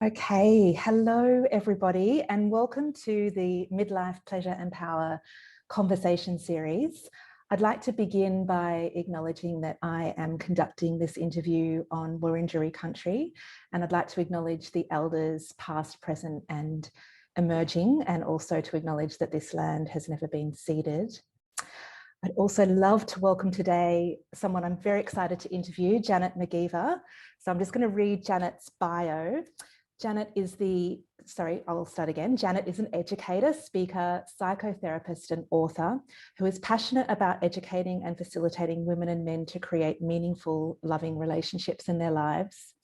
Okay, hello everybody, and welcome to the Midlife Pleasure and Power conversation series. I'd like to begin by acknowledging that I am conducting this interview on Wurundjeri country, and I'd like to acknowledge the elders past, present and emerging, and also to acknowledge that this land has never been ceded. I'd also love to welcome today someone I'm very excited to interview, Janet McGeever. So I'm just going to read Janet's bio. Janet is Janet is an educator, speaker, psychotherapist, and author who is passionate about educating and facilitating women and men to create meaningful, loving relationships in their lives.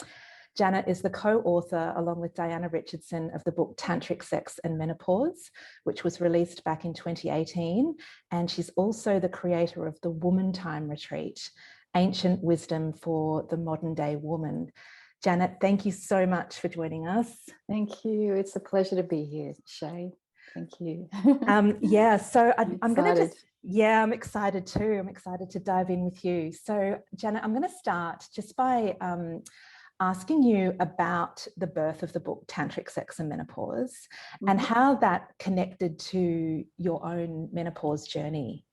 Janet is the co-author, along with Diana Richardson, of the book Tantric Sex and Menopause, which was released back in 2018. And she's also the creator of the Womantime Retreat, Ancient Wisdom for the Modern Day Woman. Janet, thank you so much for joining us. Thank you. It's a pleasure to be here, Shae. Thank you. So I'm going to I'm excited too. I'm excited to dive in with you. So Janet, I'm going to start just by asking you about the birth of the book Tantric Sex and Menopause and how that connected to your own menopause journey.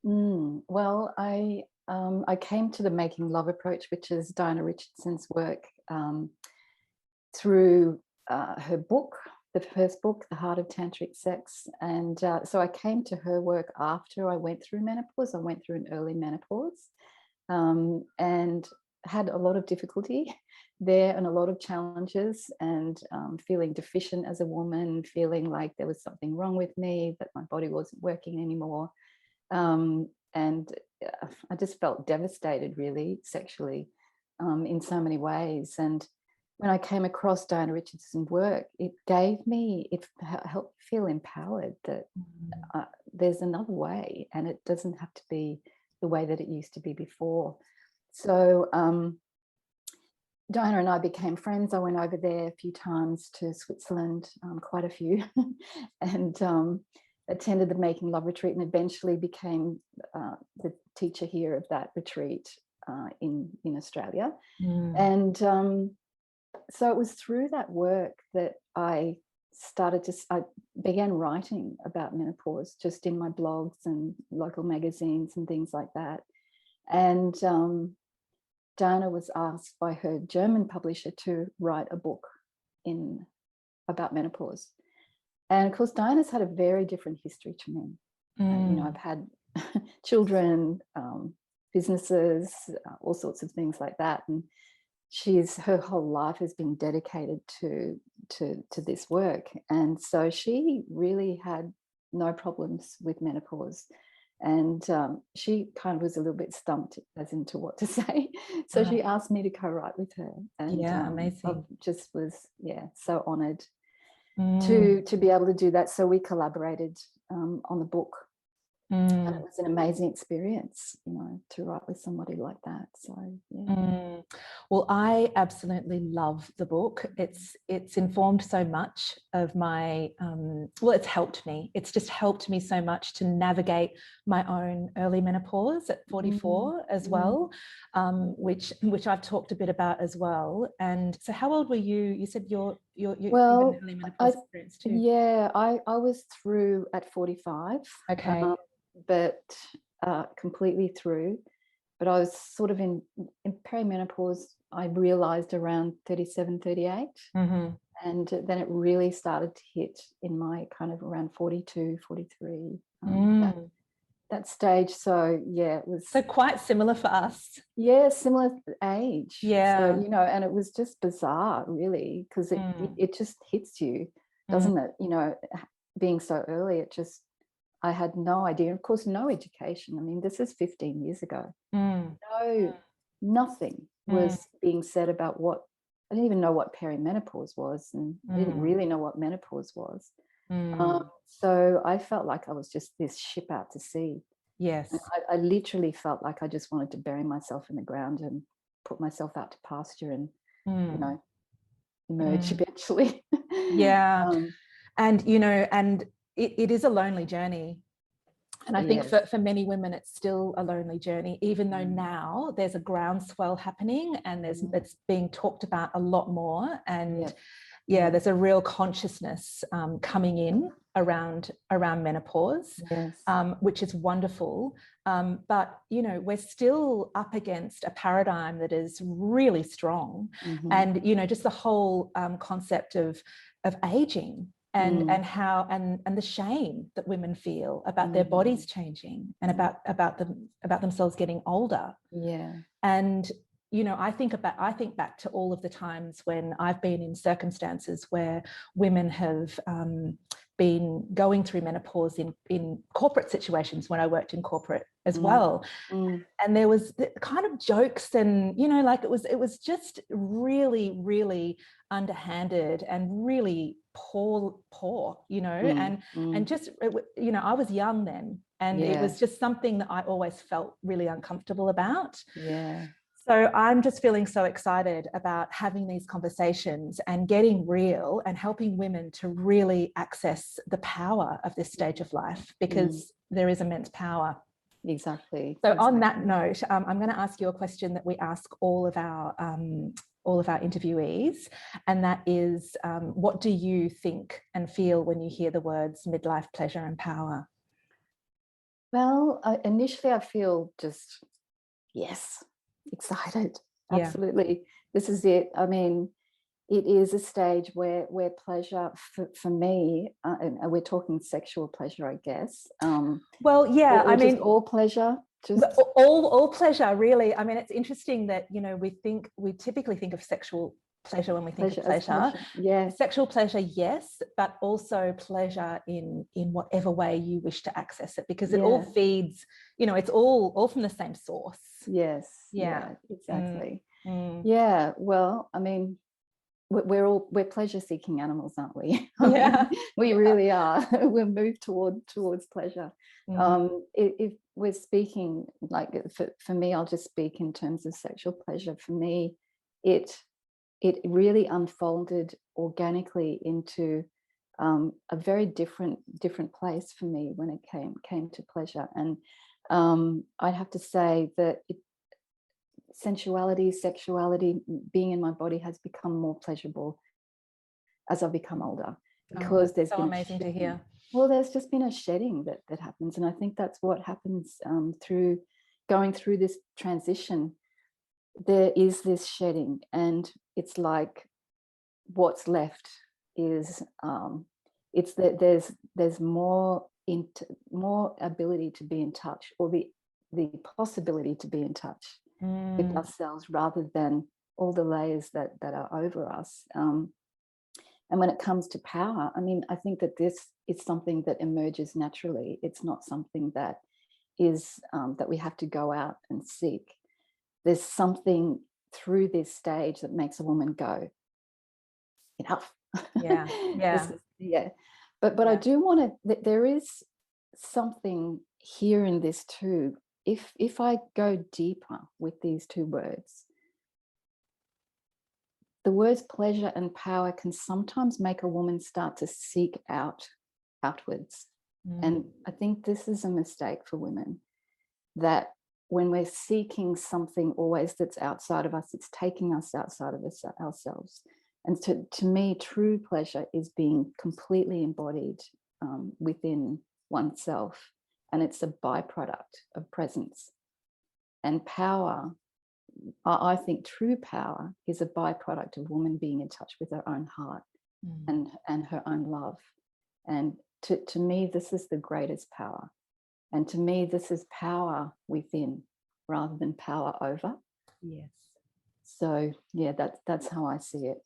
Well, I came to the Making Love approach, which is Diana Richardson's work, through her book, the first book, The Heart of Tantric Sex. And so I came to her work after I went through menopause. I went through an early menopause and had a lot of difficulty there and a lot of challenges, and feeling deficient as a woman, feeling like there was something wrong with me, that my body wasn't working anymore. And I just felt devastated, really, sexually, in so many ways. And when I came across Diana Richardson's work, it helped feel empowered that there's another way, and it doesn't have to be the way that it used to be before. So Diana and I became friends. I went over there a few times to Switzerland, quite a few, and attended the Making Love retreat, and eventually became the teacher here of that retreat in Australia. And so it was through that work that I began writing about menopause, just in my blogs and local magazines and things like that. And Diana was asked by her German publisher to write a book about menopause. And of course, Diana's had a very different history to me. I've had children, businesses, all sorts of things like that. And her whole life has been dedicated to this work. And so she really had no problems with menopause. And she kind of was a little bit stumped as into what to say. So she asked me to co-write with her. And amazing. I just was, so honored to be able to do that. So we collaborated on the book. And it was an amazing experience, to write with somebody like that. So Well, I absolutely love the book. It's informed so much of my it's helped me. It's just helped me so much to navigate my own early menopause at 44 as well, which I've talked a bit about as well. And so how old were you? You said you had an early menopause experience too. Yeah, I was through at 45. Okay. But completely through. But I was sort of in perimenopause, I realized around 37, 38. And then it really started to hit in my kind of around 42, 43, that stage. So it was... So quite similar for us. Yeah, similar age. Yeah. So, and it was just bizarre, really, because it just hits you, doesn't it? Being so early, I had no idea. Of course, no education. I mean, this is 15 years ago. Nothing was being said about I didn't even know what perimenopause was, and I didn't really know what menopause was. So I felt like I was just this ship out to sea. Yes. I literally felt like I just wanted to bury myself in the ground and put myself out to pasture and, emerge eventually. Yeah. And it is a lonely journey. And I think Yes. for many women, it's still a lonely journey, even though now there's a groundswell happening and it's being talked about a lot more. And there's a real consciousness coming in around menopause, Yes. which is wonderful. But, you know, we're still up against a paradigm that is really strong. And, you know, just the whole concept of aging and how and the shame that women feel about their bodies changing and about themselves getting older. And you know, I think back to all of the times when I've been in circumstances where women have been going through menopause in corporate situations, when I worked in corporate as well. And there was the kind of jokes and, you know, like it was just really, really underhanded and really poor, you know, and just, you know, I was young then, and it was just something that I always felt really uncomfortable about. So I'm just feeling so excited about having these conversations and getting real and helping women to really access the power of this stage of life, because there is immense power. Exactly. So on that note, I'm going to ask you a question that we ask all of our interviewees, and that is, what do you think and feel when you hear the words midlife pleasure and power? Well, initially I feel just, yes, excited. Absolutely. This is it. I mean, it is a stage where pleasure for me, and we're talking sexual pleasure, I guess. Well, yeah, I mean, all pleasure. Just all pleasure, really. I mean, it's interesting that, you know, we typically think of sexual pleasure when we think of pleasure. Sexual pleasure, yes, but also pleasure in whatever way you wish to access it, because it all feeds, you know, it's all from the same source. Exactly. Yeah, well, I mean, we're pleasure-seeking animals, aren't we? We really are. We're moved towards pleasure. If we're speaking, like for me, I'll just speak in terms of sexual pleasure. For me, it really unfolded organically into a very different place for me when it came to pleasure. And I'd have to say that sensuality, sexuality, being in my body has become more pleasurable as I've become older, because there's been amazing to hear. Well, there's just been a shedding that happens, and I think that's what happens through going through this transition. There is this shedding, and it's like what's left is it's that there's more ability to be in touch, or the possibility to be in touch with ourselves, rather than all the layers that are over us. And when it comes to power, I mean, I think that this is something that emerges naturally. It's not something that is that we have to go out and seek. There's something through this stage that makes a woman go, enough. But I do want to, there is something here in this too. If I go deeper with these two words, the words pleasure and power can sometimes make a woman start to seek outwards. And I think this is a mistake for women, that when we're seeking something always that's outside of us, it's taking us outside of ourselves. And to me, true pleasure is being completely embodied within oneself. And it's a byproduct of presence. And power, I think true power is a byproduct of woman being in touch with her own heart and her own love. And to me, this is the greatest power. And to me, this is power within rather than power over. Yes. So yeah, that's how I see it.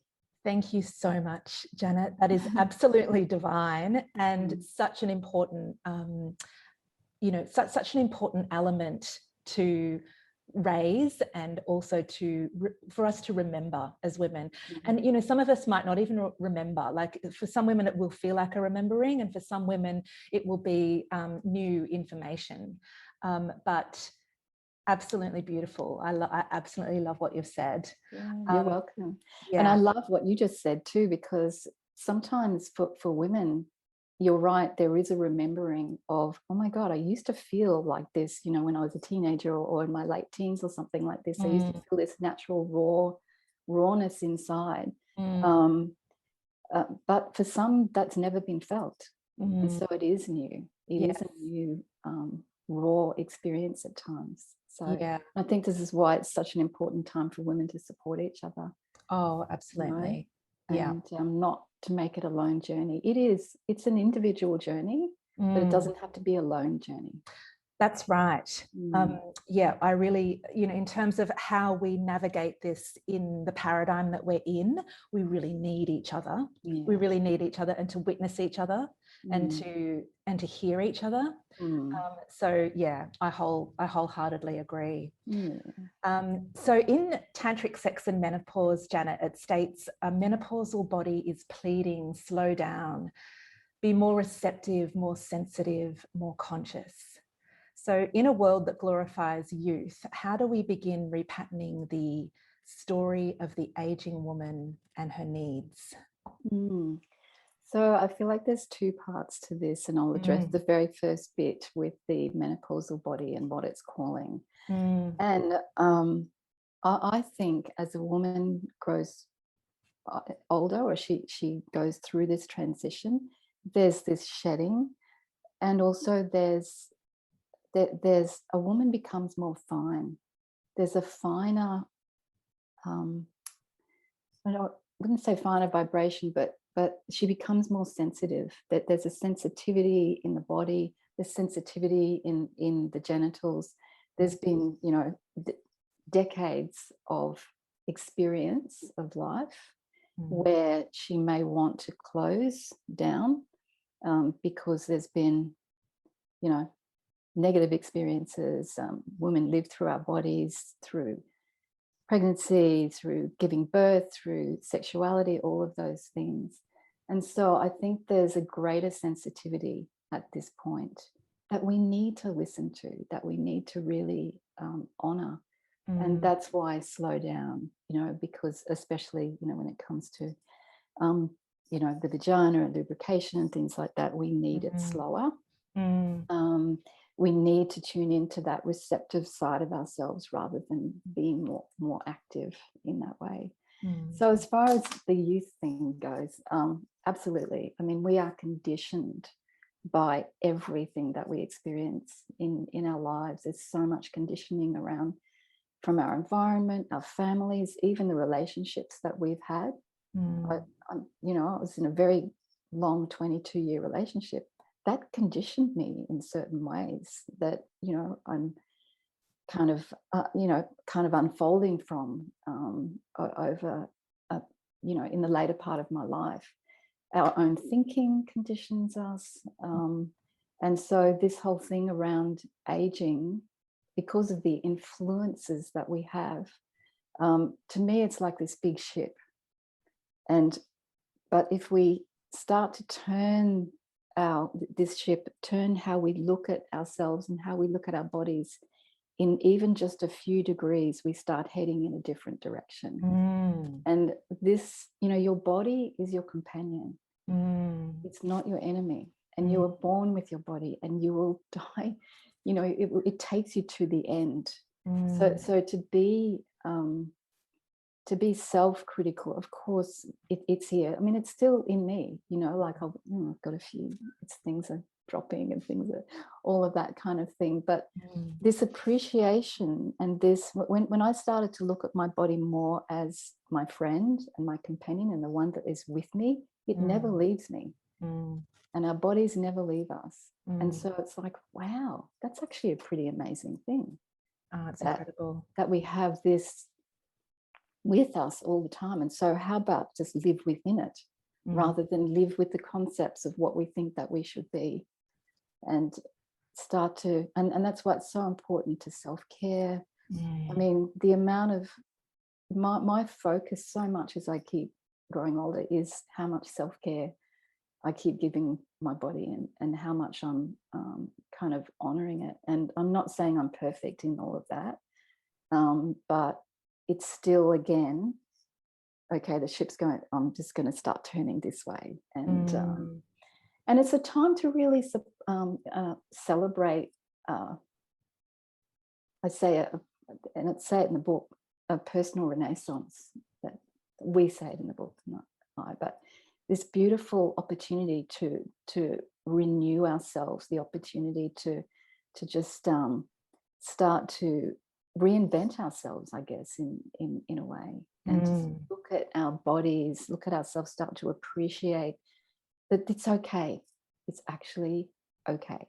Thank you so much, Janet. That is absolutely divine, and such an important, you know, such an important element to raise, and also for us to remember as women. And you know, some of us might not even remember. Like for some women it will feel like a remembering, and for some women it will be new information, but absolutely beautiful. I absolutely love what you've said. You're welcome. And I love what you just said too, because sometimes for women, you're right, there is a remembering of, oh my God, I used to feel like this, you know, when I was a teenager or in my late teens or something like this. I used to feel this natural rawness inside. But for some, that's never been felt. And so it is new. It is a new raw experience at times. So Yeah. I think this is why it's such an important time for women to support each other. Oh, absolutely. You know? And not to make it a lone journey. It's an individual journey, but it doesn't have to be a lone journey. That's right. Yeah, I really, you know, in terms of how we navigate this in the paradigm that we're in, we really need each other. Yeah. We really need each other, and to witness each other and to hear each other. So yeah, I wholeheartedly agree. So in Tantric Sex and Menopause, Janet, it states a menopausal body is pleading, slow down, be more receptive, more sensitive, more conscious. So in a world that glorifies youth, how do we begin repatterning the story of the aging woman and her needs? So I feel like there's two parts to this, and I'll address the very first bit with the menopausal body and what it's calling. And I think as a woman grows older, or she goes through this transition, there's this shedding, and also there's a woman becomes more fine. There's a finer, I wouldn't say finer vibration, but she becomes more sensitive. That there's a sensitivity in the body, there's sensitivity in the genitals. There's been, you know, decades of experience of life where she may want to close down because there's been, you know, negative experiences. Women live through our bodies, through pregnancy, through giving birth, through sexuality, all of those things. And so I think there's a greater sensitivity at this point that we need to listen to, that we need to really honor. And that's why slow down, you know, because especially, you know, when it comes to, you know, the vagina and lubrication and things like that, we need it slower. We need to tune into that receptive side of ourselves rather than being more active in that way. So as far as the youth thing goes, absolutely. I mean, we are conditioned by everything that we experience in our lives. There's so much conditioning around from our environment, our families, even the relationships that we've had. You know, I was in a very long 22-year relationship. That conditioned me in certain ways that, you know, I'm kind of, you know, kind of unfolding from over, you know, in the later part of my life. Our own thinking conditions us. And so this whole thing around aging, because of the influences that we have, to me, it's like this big ship. But if we start to turn this ship, turn how we look at ourselves and how we look at our bodies in even just a few degrees, we start heading in a different direction. And this, you know, your body is your companion. It's not your enemy. And you were born with your body and you will die. You know, it takes you to the end. So to be self-critical, of course, it's here. I mean, it's still in me, you know, like I've got a few things are dropping and things are all of that kind of thing. But this appreciation and this, when I started to look at my body more as my friend and my companion and the one that is with me, it never leaves me. And our bodies never leave us. And so it's like, wow, that's actually a pretty amazing thing. Oh, it's incredible. That we have this with us all the time. And so how about just live within it rather than live with the concepts of what we think that we should be, and start to, and that's what's so important to self-care. I mean, the amount of my focus so much as I keep growing older is how much self-care I keep giving my body, and how much I'm kind of honoring it. And I'm not saying I'm perfect in all of that, but it's still, again, okay, the ship's going, I'm just going to start turning this way. And And it's a time to really celebrate, I say it, and it's say it in the book, a personal renaissance. That we say it in the book, not I, but this beautiful opportunity to renew ourselves, the opportunity to just start to reinvent ourselves, I guess, in a way, and to look at our bodies, look at ourselves, start to appreciate that it's okay. It's actually okay.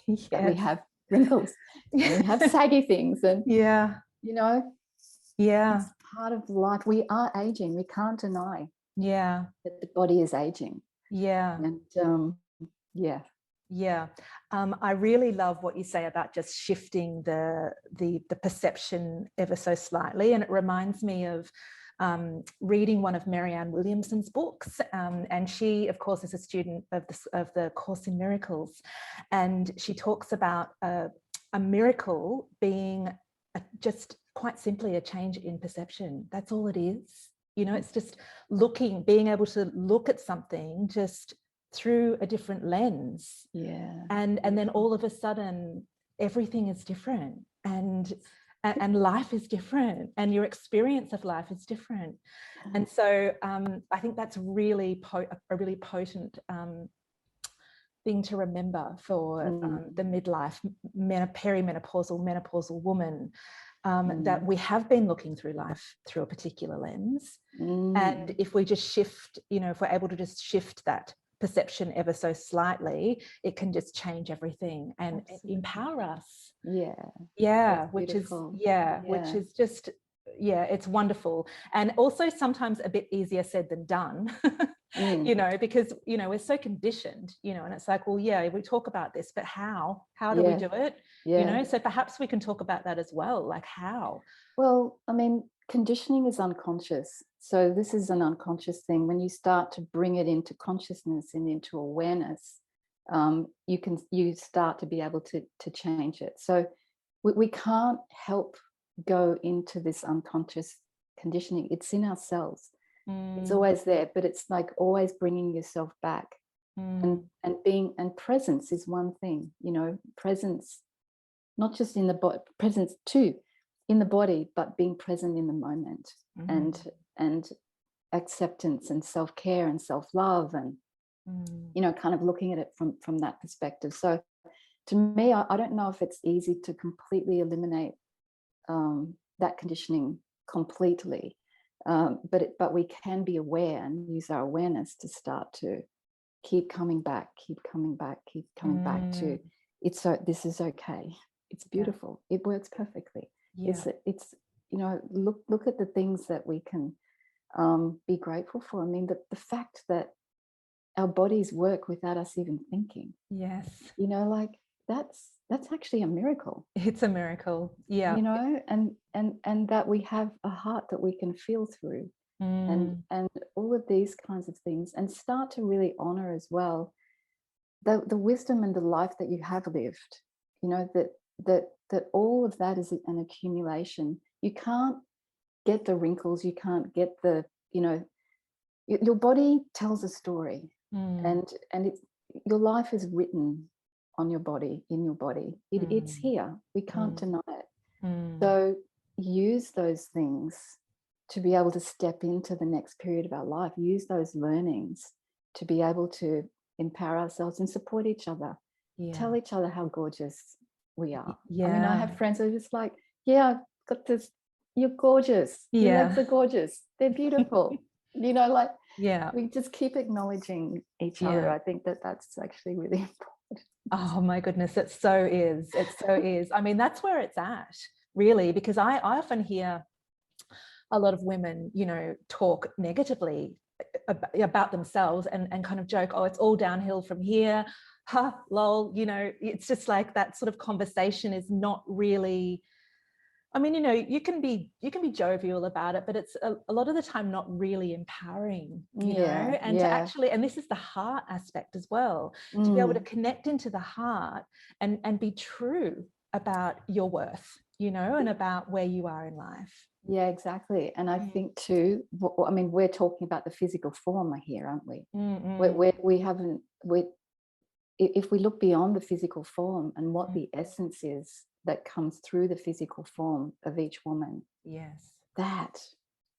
Yes. That we have wrinkles and we have saggy things, and you know, it's part of life. We are aging. We can't deny that the body is aging. And I really love what you say about just shifting the perception ever so slightly, and it reminds me of reading one of Marianne Williamson's books, and she, of course, is a student of the Course in Miracles, and she talks about a miracle being just quite simply a change in perception. That's all it is. You know, it's just being able to look at something just through a different lens. And then all of a sudden everything is different, and life is different, and your experience of life is different. And so I think that's really a really potent thing to remember for the midlife, perimenopausal, menopausal woman, that we have been looking through life through a particular lens. And if we just shift, you know, if we're able to just shift that perception ever so slightly, it can just change everything and empower us. Which is just, it's wonderful, and also sometimes a bit easier said than done. You know, because, you know, we're so conditioned, you know, and it's like, well, we talk about this, but how do we do it? You know, so perhaps we can talk about that as well, like how. Well, I mean, conditioning is unconscious, so this is an unconscious thing. When you start to bring it into consciousness and into awareness, you start to be able to change it. So we can't help go into this unconscious conditioning. It's in ourselves. It's always there, but it's like always bringing yourself back, and presence is one thing, you know, presence, not just in the body, presence too in the body, but being present in the moment, and acceptance and self-care and self-love, and you know, kind of looking at it from that perspective. So to me, I don't know if it's easy to completely eliminate that conditioning completely, but we can be aware and use our awareness to start to keep coming back to it's so this is okay. It's beautiful. It works perfectly. It's you know, look at the things that we can be grateful for. I mean, the fact that our bodies work without us even thinking. You know, like that's actually a miracle. It's a miracle. You know, and that we have a heart that we can feel through, and all of these kinds of things, and start to really honor as well the wisdom and the life that you have lived. You know, that all of that is an accumulation. You can't get the wrinkles, you can't get the, you know, your body tells a story, and it's, your life is written on your body, in your body. It's here. We can't deny it. So use those things to be able to step into the next period of our life. Use those learnings to be able to empower ourselves and support each other. Tell each other how gorgeous we are. I mean, I have friends who are just like, I've got this, you're gorgeous. Your legs are gorgeous. They're beautiful. You know, like, we just keep acknowledging each other. I think that's actually really important. Oh my goodness, it so is. It so is. I mean, that's where it's at, really, because I often hear a lot of women, you know, talk negatively about themselves and kind of joke, oh, it's all downhill from here. Ha, lol, you know, it's just like that sort of conversation is not really, I mean, you know, you can be jovial about it, but it's a lot of the time not really empowering, you know, and to actually, and this is the heart aspect as well, to be able to connect into the heart and be true about your worth, you know, and about where you are in life. Yeah, exactly. And I think too, I mean, we're talking about the physical form here, aren't we? We haven't, if we look beyond the physical form and what the essence is that comes through the physical form of each woman, yes, that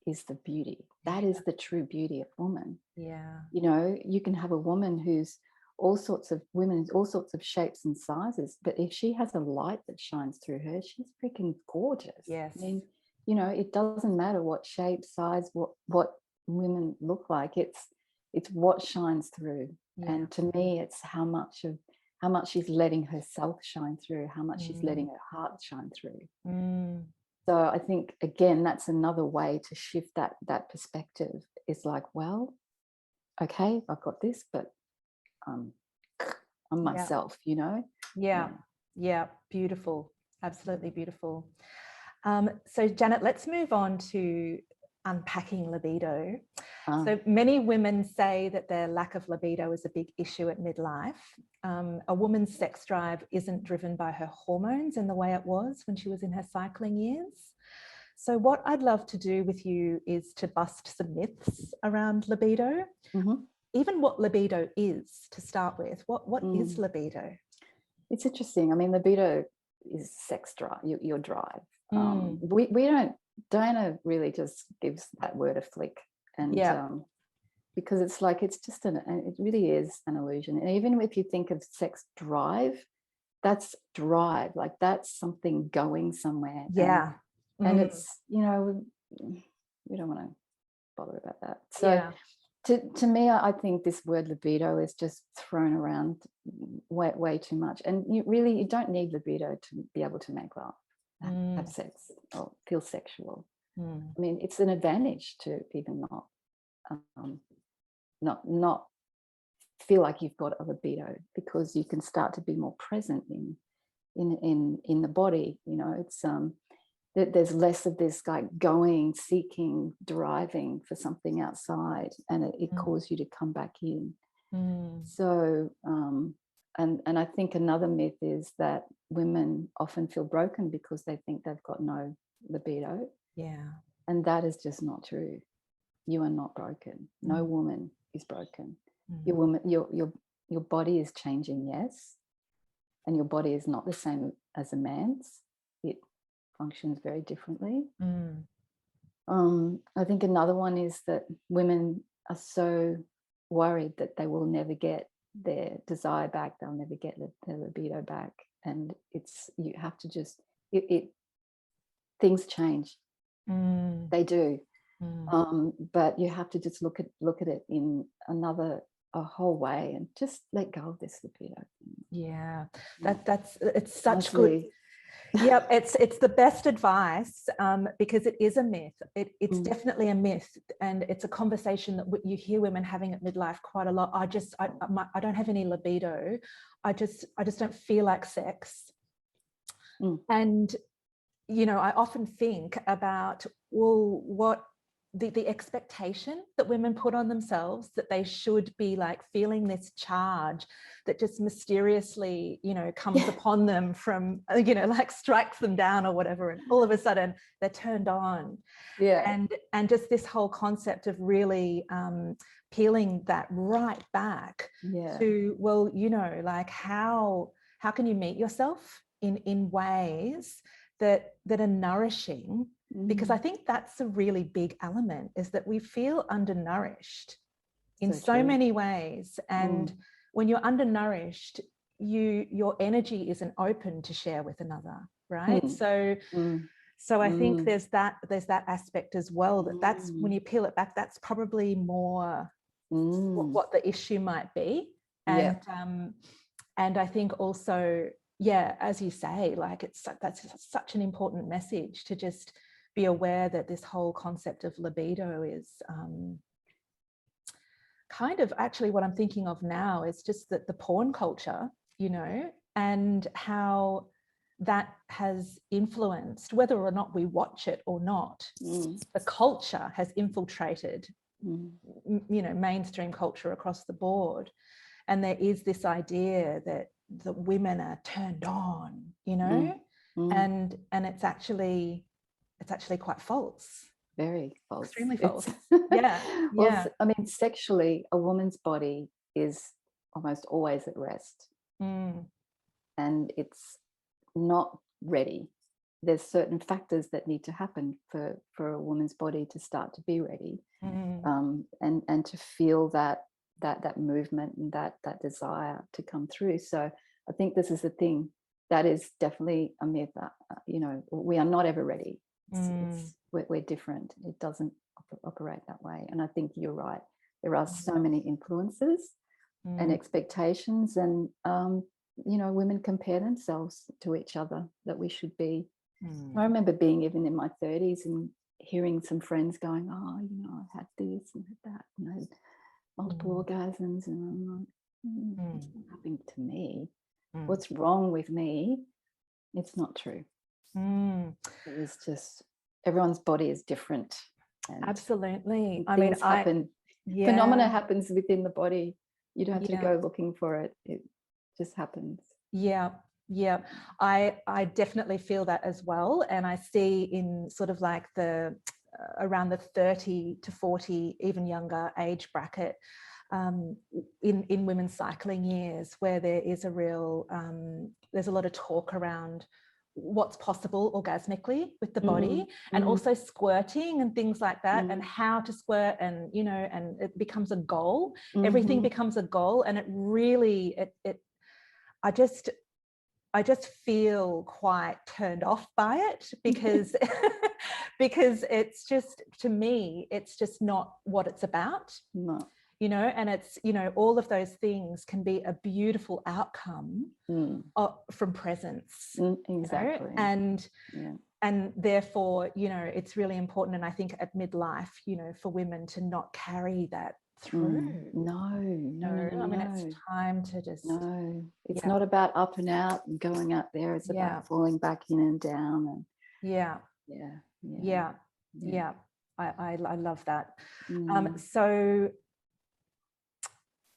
is the beauty. That is the true beauty of woman. Yeah. You know, you can have a woman who's all sorts of shapes and sizes, but if she has a light that shines through her, she's freaking gorgeous. Yes. I mean, you know, it doesn't matter what shape, size, what women look like. It's what shines through. Yeah. And to me, it's how much she's letting herself shine through, how much she's letting her heart shine through. So I think, again, that's another way to shift that perspective. Is like, well, okay, I've got this, but I'm myself, you know? Yeah. Beautiful. Absolutely beautiful. So Janet, let's move on to unpacking libido. So many women say that their lack of libido is a big issue at midlife. A woman's sex drive isn't driven by her hormones in the way it was when she was in her cycling years. So what I'd love to do with you is to bust some myths around libido. Even what libido is, to start with. What is libido? It's interesting. I mean, libido is sex drive, your drive. We don't, Diana really just gives that word a flick. And because it's like, it's just it really is an illusion. And even if you think of sex drive, that's drive, like that's something going somewhere. And it's, you know, we don't want to bother about that. So to me, I think this word libido is just thrown around way too much. And you don't need libido to be able to make love, have sex, or feel sexual. I mean, it's an advantage to even not feel like you've got a libido, because you can start to be more present in the body. You know, it's there's less of this like going, seeking, driving for something outside, and it calls you to come back in. So and I think another myth is that women often feel broken because they think they've got no libido. And that is just not true. You are not broken. No woman is broken. Your body is changing, yes, and your body is not the same as a man's. It functions very differently. I think another one is that women are so worried that they will never get their desire back, they'll never get their libido back, and you have to just things change. They do. But you have to just look at it in a whole way and just let go of this libido. It's such good. Yeah, it's the best advice, because it is a myth. It's definitely a myth, and it's a conversation that you hear women having at midlife quite a lot. I don't have any libido. I just don't feel like sex. And you know, I often think about, well, what the expectation that women put on themselves, that they should be like feeling this charge that just mysteriously, you know, comes upon them from, you know, like strikes them down or whatever, and all of a sudden they're turned on. And just this whole concept of really peeling that right back to, well, you know, like how can you meet yourself in ways that are nourishing? Because I think that's a really big element, is that we feel undernourished in so many ways. And when you're undernourished, your energy isn't open to share with another, right? So I think there's that aspect as well, that's when you peel it back, that's probably more what the issue might be. And I think also, as you say, like that's such an important message, to just be aware that this whole concept of libido is kind of, actually what I'm thinking of now is just that the porn culture, you know, and how that has influenced, whether or not we watch it or not, the culture has infiltrated, you know, mainstream culture across the board. And there is this idea that the women are turned on, you know, and it's actually quite false. Very false. Extremely false. Well, I mean, sexually, a woman's body is almost always at rest. Mm. And it's not ready. There's certain factors that need to happen for a woman's body to start to be ready, and to feel that movement and that desire to come through. So I think this is the thing that is definitely a myth. We are not ever ready. We're different. It doesn't operate that way. And I think you're right. There are so many influences and expectations, and women compare themselves to each other, that we should be. I remember being even in my 30s and hearing some friends going, oh, I had this and had that, and I had multiple orgasms, and I'm like, it's not happening to me. What's wrong with me? It's not true. It was just, everyone's body is different. And absolutely. I mean, phenomena happens within the body. You don't have to go looking for it. It just happens. Yeah. I definitely feel that as well. And I see in sort of like the around the 30 to 40, even younger age bracket, in women's cycling years, where there is a real, there's a lot of talk around what's possible orgasmically with the body, and also squirting and things like that, and how to squirt, and and it becomes a goal. Everything becomes a goal, and it really, I just feel quite turned off by it, because because it's just, to me, it's just not what it's about. No. And it's, all of those things can be a beautiful outcome from presence. Exactly. And therefore, it's really important. And I think at midlife, for women to not carry that through. No. I mean, it's time to just. No, it's not about up and out and going out there. It's about falling back in and down. And I love that. So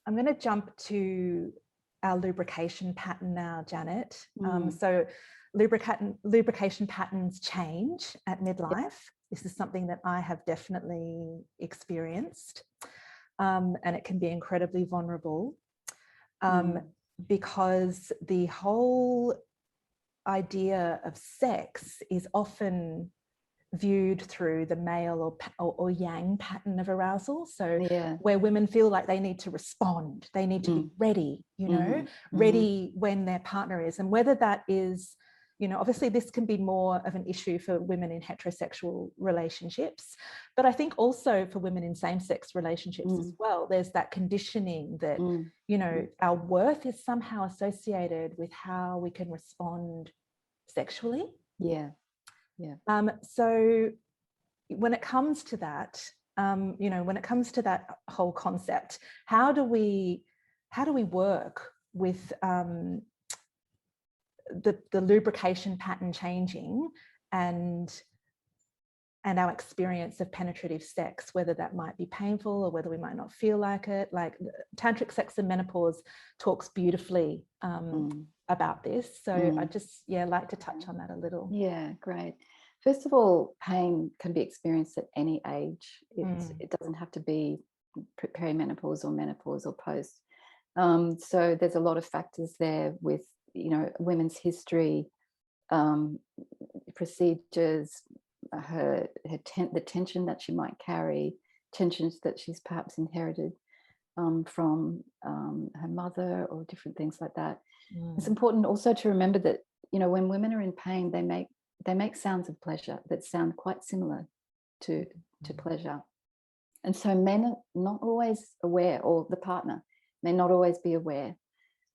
I'm going to jump to our lubrication pattern now, Janet. So lubrication patterns change at midlife. This is something that I have definitely experienced, and it can be incredibly vulnerable, because the whole idea of sex is often viewed through the male or yang pattern of arousal. So where women feel like they need to respond, they need to be ready, ready when their partner is. And whether that is, obviously this can be more of an issue for women in heterosexual relationships, but I think also for women in same-sex relationships as well, there's that conditioning that, our worth is somehow associated with how we can respond sexually. So when it comes to that, when it comes to that whole concept, how do we work with the lubrication pattern changing and our experience of penetrative sex, whether that might be painful or whether we might not feel like it? Like Tantric Sex and Menopause talks beautifully about this. So I just like to touch on that a little. Yeah, great. First of all, pain can be experienced at any age. It doesn't have to be perimenopause or menopause or post. So there's a lot of factors there with, women's history, procedures, the tension that she might carry, tensions that she's perhaps inherited from her mother, or different things like that. It's important also to remember that, when women are in pain, they make sounds of pleasure that sound quite similar to pleasure. And so men are not always aware, or the partner may not always be aware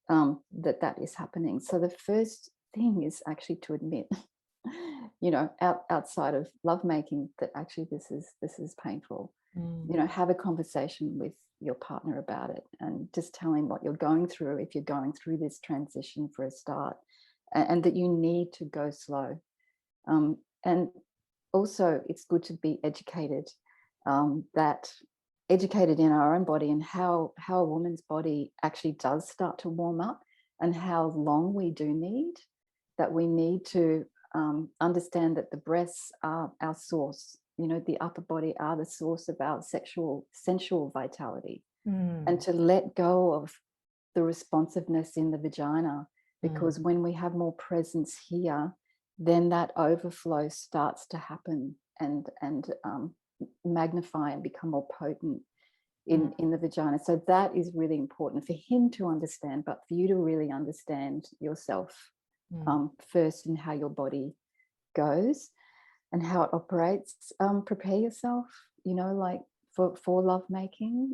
that is happening. So the first thing is actually to admit, outside of lovemaking, that actually this is painful. Have a conversation with your partner about it, and just tell him what you're going through, if you're going through this transition for a start, and that you need to go slow. And also it's good to be educated, educated in our own body, and how a woman's body actually does start to warm up, and how long we do need, that we need to understand that the breasts are our source, the upper body are the source of our sensual vitality, and to let go of the responsiveness in the vagina, because when we have more presence here, then that overflow starts to happen and magnify and become more potent in the vagina. So that is really important for him to understand, but for you to really understand yourself first, and how your body goes and how it operates. Prepare yourself, like for lovemaking.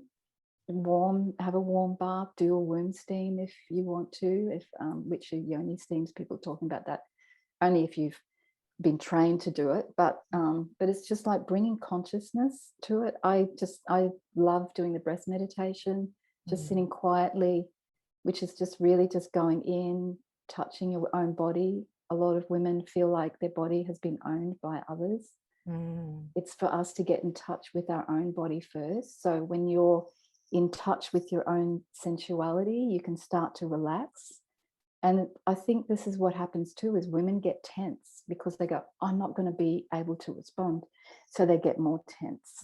Have a warm bath, do a womb steam if you want to, which are yoni steams. People talking about that only if you've been trained to do it, but it's just like bringing consciousness to it. I love doing the breath meditation, just sitting quietly, which is just really just going in, touching your own body. A lot of women feel like their body has been owned by others. It's for us to get in touch with our own body first. So when you're in touch with your own sensuality, you can start to relax. And I think this is what happens too, is women get tense because they go, I'm not going to be able to respond. So they get more tense.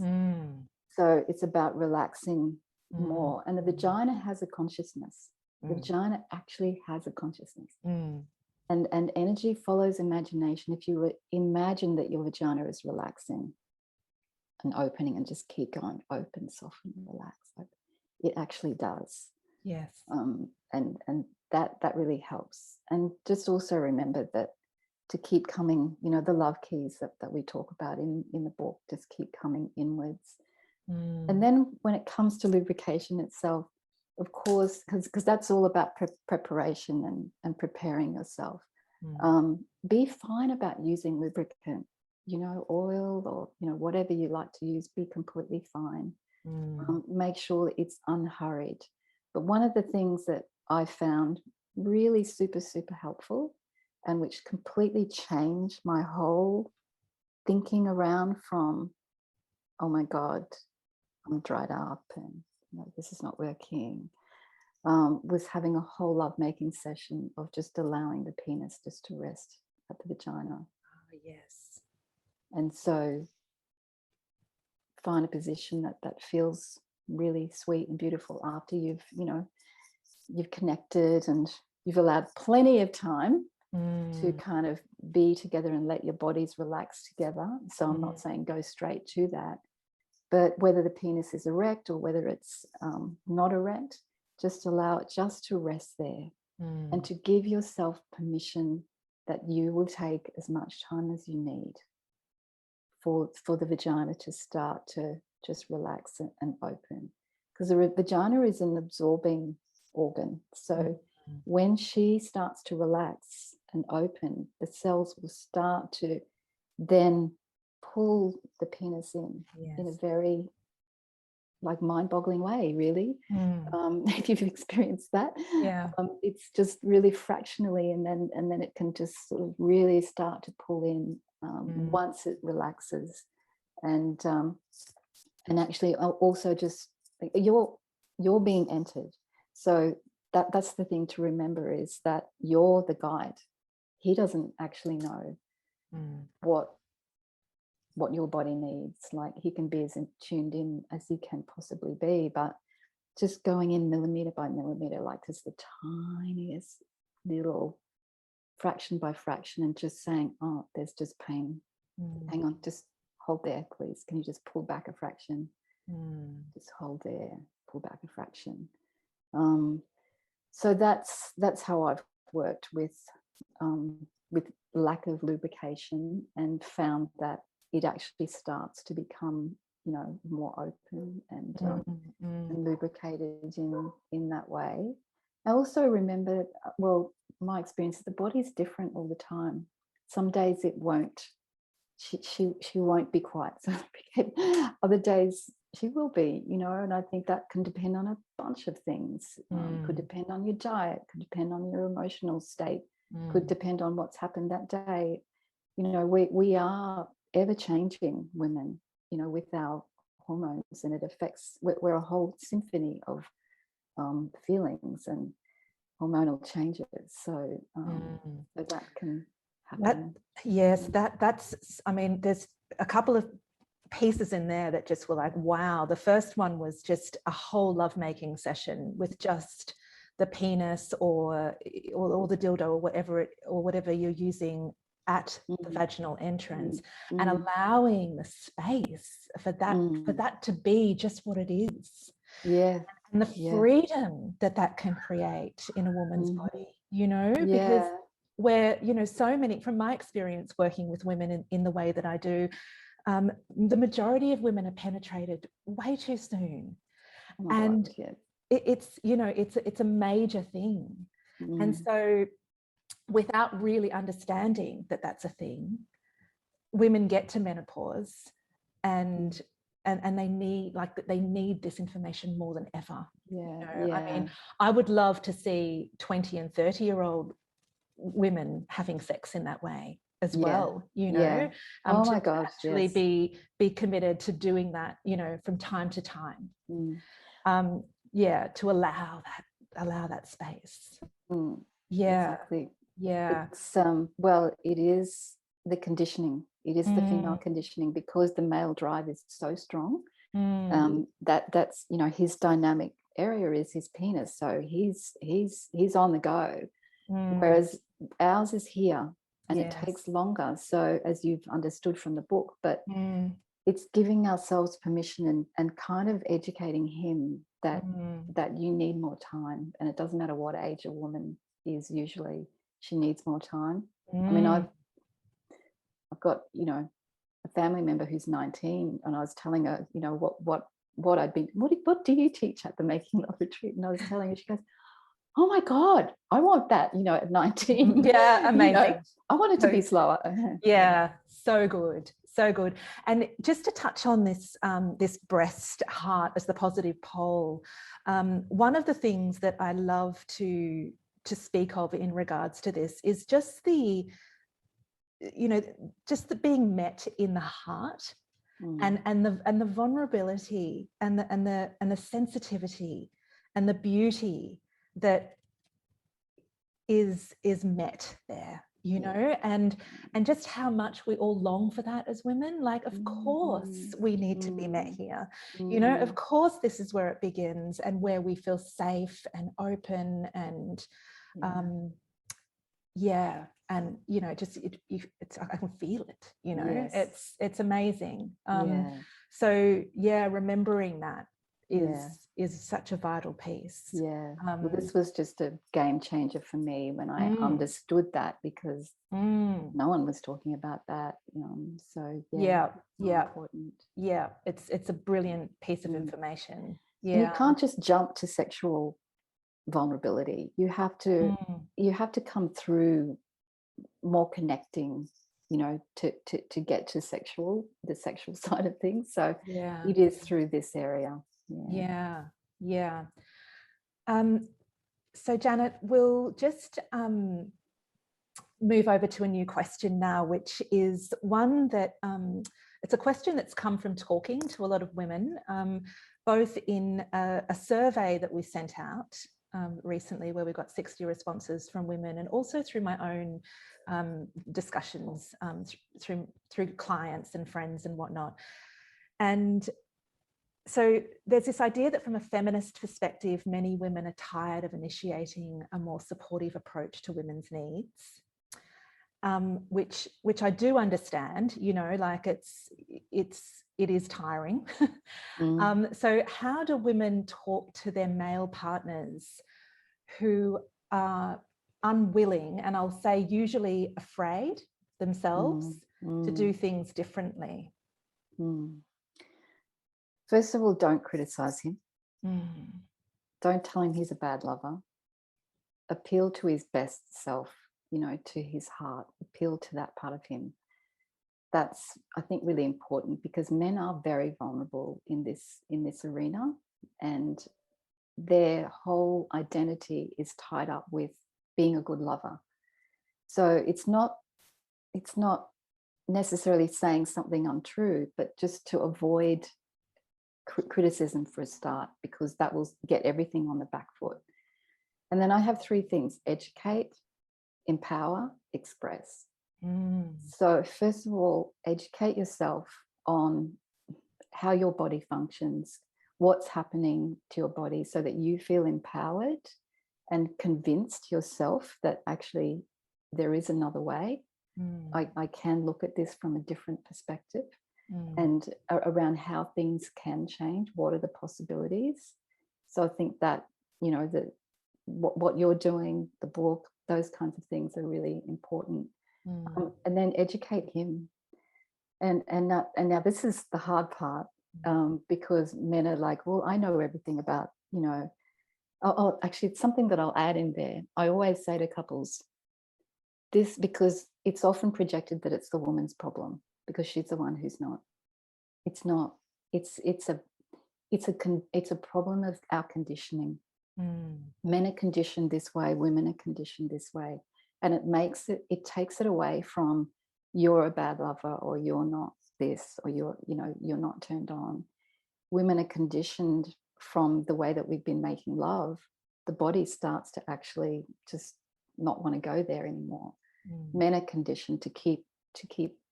So it's about relaxing more. And the vagina has a consciousness. The vagina actually has a consciousness. And energy follows imagination. If you imagine that your vagina is relaxing and opening, and just keep going, open, soften, relax, open, it actually does. Yes. And that really helps. And just also remember that to keep coming, the love keys that we talk about in the book, just keep coming inwards. And then when it comes to lubrication itself, of course, because that's all about preparation and preparing yourself. Be fine about using lubricant, oil or, whatever you like to use, be completely fine. Make sure it's unhurried. But one of the things that I found really super, super helpful, and which completely changed my whole thinking around from, oh my God, I'm dried up and this is not working, was having a whole lovemaking session of just allowing the penis just to rest at the vagina. Oh, yes. And so find a position that feels really sweet and beautiful after you've connected and you've allowed plenty of time to kind of be together and let your bodies relax together. So I'm not saying go straight to that, but whether the penis is erect or whether it's not erect, just allow it just to rest there and to give yourself permission that you will take as much time as you need for the vagina to start to just relax and open. Because the vagina is an absorbing organ. So when she starts to relax and open, the cells will start to then pull the penis in a very mind-boggling way, really. If you've experienced that, it's just really fractionally, and then it can just sort of really start to pull in once it relaxes, and actually also just you're being entered. So that's the thing to remember, is that you're the guide. He doesn't actually know what your body needs. Like, he can be as tuned in as he can possibly be, but just going in millimeter by millimeter, like just the tiniest little fraction by fraction, and just saying, oh, there's just pain. Hang on, just hold there, please. Can you just pull back a fraction? Just hold there, pull back a fraction. So that's how I've worked with lack of lubrication, and found that it actually starts to become, more open and lubricated in that way. I also remember, well, my experience is the body's different all the time. Some days it won't. She won't be quiet. So other days she will be, and I think that can depend on a bunch of things. Could depend on your diet, could depend on your emotional state, could depend on what's happened that day. We are ever changing women, with our hormones, and it affects, we're a whole symphony of feelings and hormonal changes. So that can happen. That's I mean, there's a couple of pieces in there that just were like, wow. The first one was just a whole lovemaking session with just the penis or the dildo or whatever you're using at the vaginal entrance, and allowing the space for that to be just what it is. Yeah. And the freedom that can create in a woman's body, you know, because where, you know, so many, from my experience working with women in the way that I do, the majority of women are penetrated way too soon. Oh and God, yeah. it's, you know, it's a major thing. And so without really understanding that that's a thing, women get to menopause and they need this information more than ever. I mean, I would love to see 20 and 30-year-old women having sex in that way as well, you know. Oh to my God, actually be committed to doing that, you know, from time to time. To allow that space. Exactly. It's well, it is the conditioning. It is the female conditioning, because the male drive is so strong. That's, you know, his dynamic area is his penis, so he's on the go, whereas ours is here, and it takes longer. So, as you've understood from the book, but it's giving ourselves permission and kind of educating him that you need more time, and it doesn't matter what age a woman is, usually she needs more time. I mean, I've got, you know, a family member who's 19, and I was telling her, you know, what I'd been, what do you teach at the Making Love Retreat? And I was telling her, she goes, oh my God, I want that, you know, at 19. Yeah, amazing. You know, I want it to be slower. Yeah, so good. So good. And just to touch on this, this breast heart as the positive pole, one of the things that I love to speak of in regards to this is just the, you know, just the being met in the heart, and the vulnerability and the sensitivity and the beauty that is met there, you know, and just how much we all long for that as women. Like, of course we need to be met here, you know, of course this is where it begins, and where we feel safe and open and and, you know, just it's I can feel it, you know. It's amazing. So remembering that is such a vital piece. Well, this was just a game changer for me when I understood that, because no one was talking about that. So important. It's a brilliant piece of information. And you can't just jump to sexual vulnerability. You have to come through more connecting, you know, to get to the sexual side of things. So it is through this area. So Janet, we'll just move over to a new question now, which is one that it's a question that's come from talking to a lot of women, both in a survey that we sent out recently, where we got 60 responses from women, and also through my own discussions through clients and friends and whatnot. And so there's this idea that from a feminist perspective, many women are tired of initiating a more supportive approach to women's needs, which I do understand, you know, like it is tiring. So how do women talk to their male partners who are unwilling, and I'll say usually afraid themselves to do things differently? First of all, don't criticize him. Don't tell him he's a bad lover. Appeal to his best self, you know, to his heart. Appeal to that part of him. That's, I think, really important, because men are very vulnerable in this arena, and their whole identity is tied up with being a good lover. So it's not necessarily saying something untrue, but just to avoid criticism for a start, because that will get everything on the back foot. And then I have 3 things: educate, empower, express. So first of all, educate yourself on how your body functions, what's happening to your body, so that you feel empowered and convinced yourself that actually there is another way. I can look at this from a different perspective and around how things can change. What are the possibilities? So I think that, you know, that what you're doing, the book, those kinds of things are really important. And then educate him. And now this is the hard part, because men are like, well, I know everything about, you know, actually, it's something that I'll add in there. I always say to couples, this, because it's often projected that it's the woman's problem because she's the one who's not. It's not. It's a problem of our conditioning. Men are conditioned this way, women are conditioned this way, and it takes it away from you're a bad lover, or you're not this, or you're not turned on. Women are conditioned from the way that we've been making love. The body starts to actually just not want to go there anymore. Men are conditioned to keep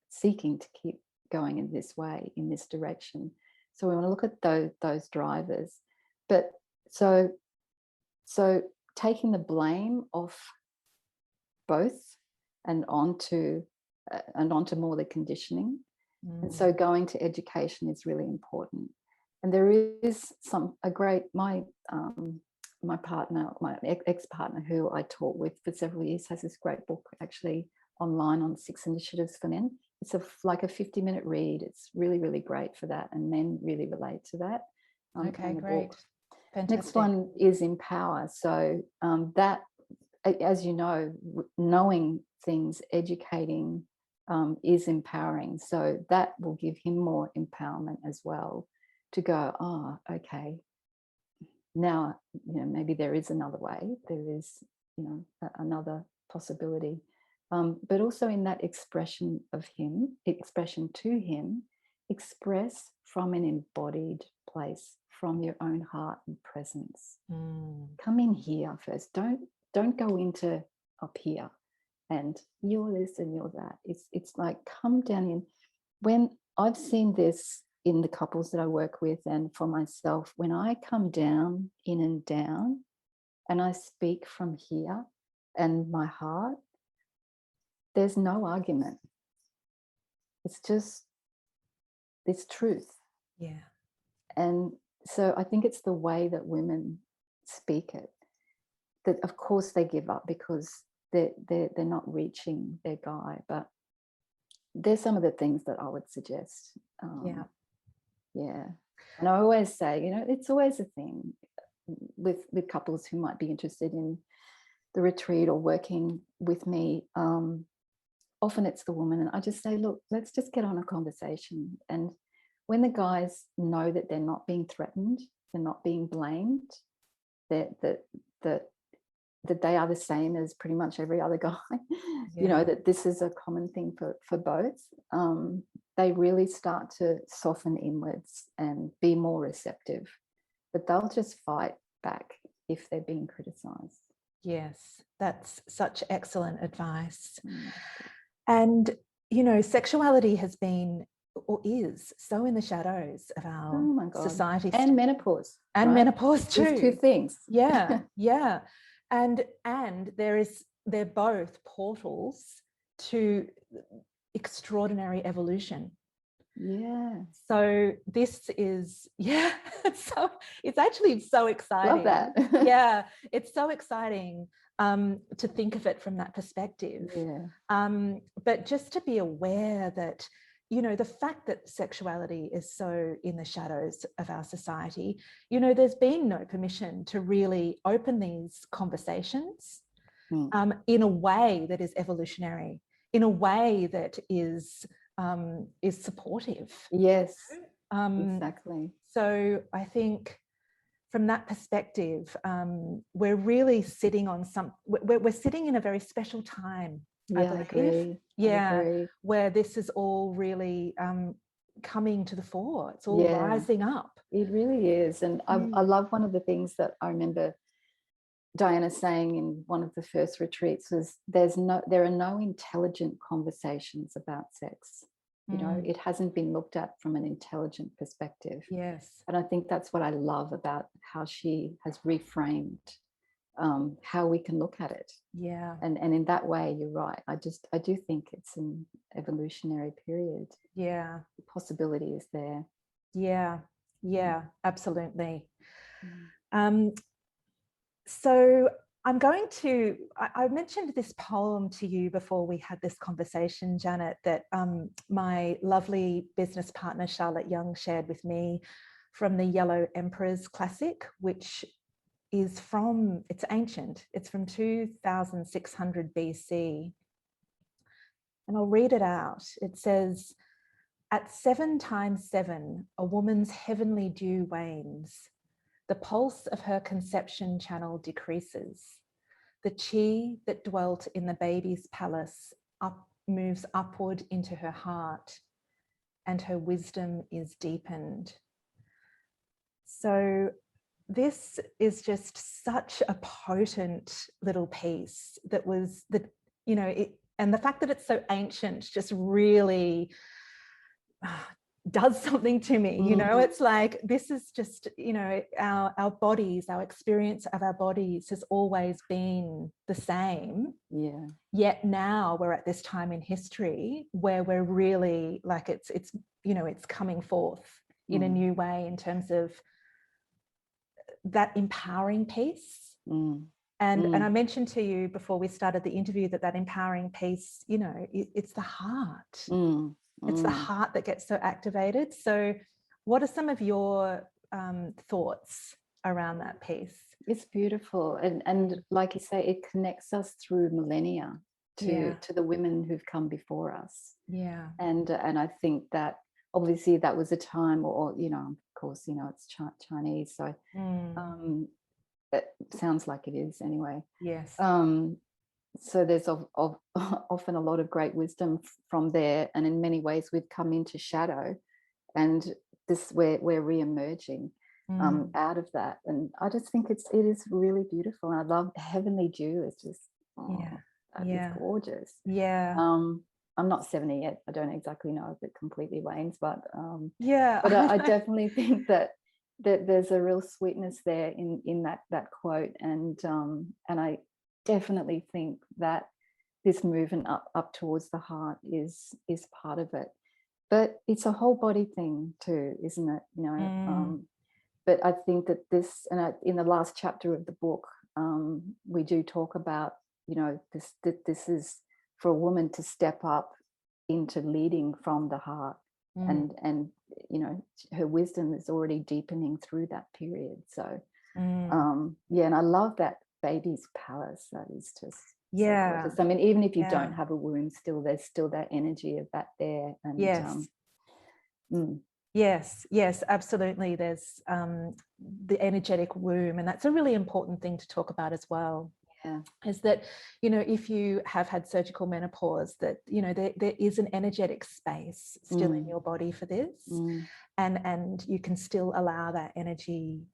seeking, to keep going in this way, in this direction. So we want to look at those drivers. But so taking the blame off both and onto more the conditioning. And so going to education is really important. And there is my partner, my ex-partner, who I taught with for several years, has this great book actually online on 6 initiatives for men. It's like a 50-minute read. It's really, really great for that, and men really relate to that. Okay, great. Fantastic. Next one is empower. So that, as you know, knowing things, educating is empowering. So that will give him more empowerment as well, to go, oh, okay, now, you know, maybe there is another way. There is, you know, another possibility. But also in that expression to him, express from an embodied place, from your own heart and presence. Come in here first. Don't go into up here and you're this and you're that. It's like, come down in. When I've seen this in the couples that I work with, and for myself, when I come down, in and down, and I speak from here and my heart, there's no argument. It's just, it's truth. Yeah. And so I think it's the way that women speak it, that of course they give up because they're not reaching their guy. But there's some of the things that I would suggest. Yeah. And I always say, you know, it's always a thing with couples who might be interested in the retreat or working with me. Often it's the woman, and I just say, look, let's just get on a conversation. And when the guys know that they're not being threatened, they're not being blamed, that they are the same as pretty much every other guy, you know, that this is a common thing for both, they really start to soften inwards and be more receptive. But they'll just fight back if they're being criticized. Yes, that's such excellent advice. And, you know, sexuality has been, or is, so in the shadows of our society. And menopause. And right? menopause too. These two things. Yeah, yeah. And they're both portals to extraordinary evolution. Yeah. So this is, it's actually so exciting. Love that. Yeah, it's so exciting to think of it from that perspective. Yeah. But just to be aware that, you know, the fact that sexuality is so in the shadows of our society, you know, there's been no permission to really open these conversations in a way that is evolutionary, in a way that is supportive. Yes, exactly. So I think from that perspective, we're really sitting on we're sitting in a very special time. Yeah, I believe. I agree. Yeah, I agree. where this is all really coming to the fore. It's all rising up. It really is. And I love one of the things that I remember Diana saying in one of the first retreats was there are no intelligent conversations about sex. You know, it hasn't been looked at from an intelligent perspective. Yes. And I think that's what I love about how she has reframed how we can look at it. Yeah. And in that way, you're right. I do think it's an evolutionary period. Yeah. The possibility is there. Yeah. Yeah, absolutely. Mm. So I'm going to, I mentioned this poem to you before we had this conversation, Janet, that my lovely business partner, Charlotte Young, shared with me from the Yellow Emperors Classic, which is from, it's ancient, it's from 2600 BC. And I'll read it out. It says, "At 7 times 7, a woman's heavenly dew wanes. The pulse of her conception channel decreases. The chi that dwelt in the baby's palace moves upward into her heart, and her wisdom is deepened." So this is just such a potent little piece that was that, you know, and the fact that it's so ancient just really does something to me. You know, it's like, this is just, you know, our bodies, our experience of our bodies has always been the same. Yeah. Yet now we're at this time in history where we're really like, it's you know, it's coming forth in a new way in terms of that empowering piece. And I mentioned to you before we started the interview that empowering piece, you know, it's the heart. It's the heart that gets so activated. So what are some of your thoughts around that piece? It's beautiful. And like you say, it connects us through millennia to the women who've come before us. Yeah. And I think that obviously that was a time, or, you know, of course, you know, it's Chinese. So it sounds like it is anyway. Yes. So there's often a lot of great wisdom from there, and in many ways we've come into shadow, and this we're re-emerging out of that. And I just think it is really beautiful. And I love heavenly dew. It's just it's gorgeous. Yeah. I'm not 70 yet. I don't exactly know if it completely wanes, but but I definitely think that there's a real sweetness there in that quote, and I definitely think that this movement up towards the heart is part of it. But it's a whole body thing too, isn't it? You know, but I think that this, and in the last chapter of the book, we do talk about, you know, this is for a woman to step up into leading from the heart, and you know, her wisdom is already deepening through that period. So and I love that baby's palace. That is just so gorgeous. I mean, even if you don't have a womb, there's still that energy of that there. And yes, absolutely. There's the energetic womb, and that's a really important thing to talk about as well. Is that, you know, if you have had surgical menopause, that, you know, there is an energetic space still in your body for this, and you can still allow that energy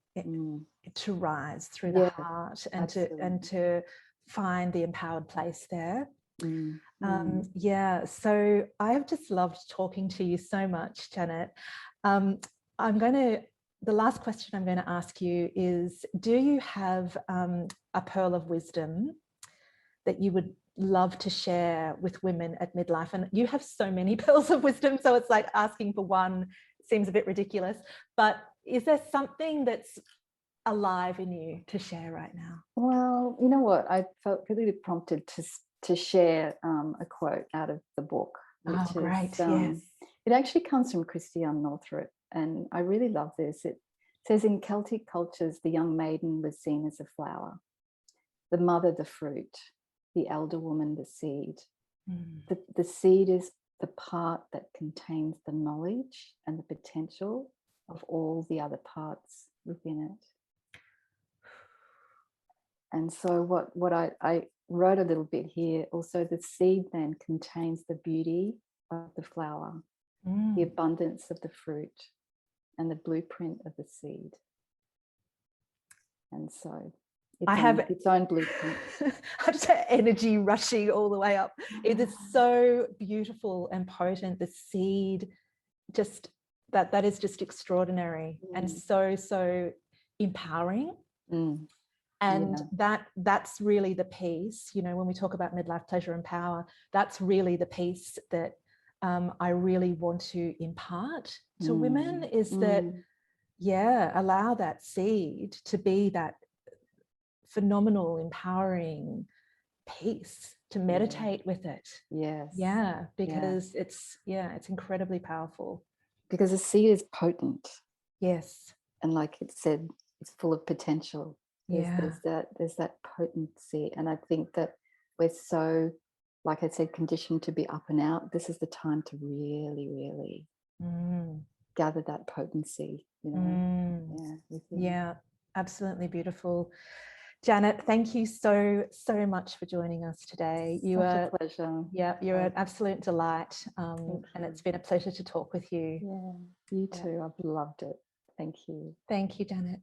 to rise through the heart, and to find the empowered place there. So I have just loved talking to you so much, Janet. The last question I'm going to ask you is, do you have a pearl of wisdom that you would love to share with women at midlife? And you have so many pearls of wisdom, so it's like asking for one seems a bit ridiculous, but is there something that's alive in you to share right now? Well, you know what, I felt really prompted to share a quote out of the book, which is it actually comes from Christiane Northrup, and I really love this. It says, in Celtic cultures, the young maiden was seen as a flower, the mother the fruit, the elder woman the seed. The seed is the part that contains the knowledge and the potential of all the other parts within it. And so what I wrote a little bit here, also the seed then contains the beauty of the flower, the abundance of the fruit, and the blueprint of the seed. And so I have its own blueprint. I just had energy rushing all the way up. It is so beautiful and potent. The seed, just that is just extraordinary and so empowering. And that's really the piece, you know, when we talk about midlife pleasure and power, that's really the piece that I really want to impart to women, is that, allow that seed to be that phenomenal, empowering piece, to meditate with it. Because it's incredibly powerful. Because the seed is potent. Yes. And like it said, it's full of potential. There's that potency. And I think that we're so, like I said, conditioned to be up and out. This is the time to really, really gather that potency, you know. Yeah, absolutely beautiful. Janet, thank you so much for joining us today. Such a pleasure. Yeah, you're an absolute delight. And it's been a pleasure to talk with you. Yeah, you too. I've loved it. Thank you. Thank you, Janet.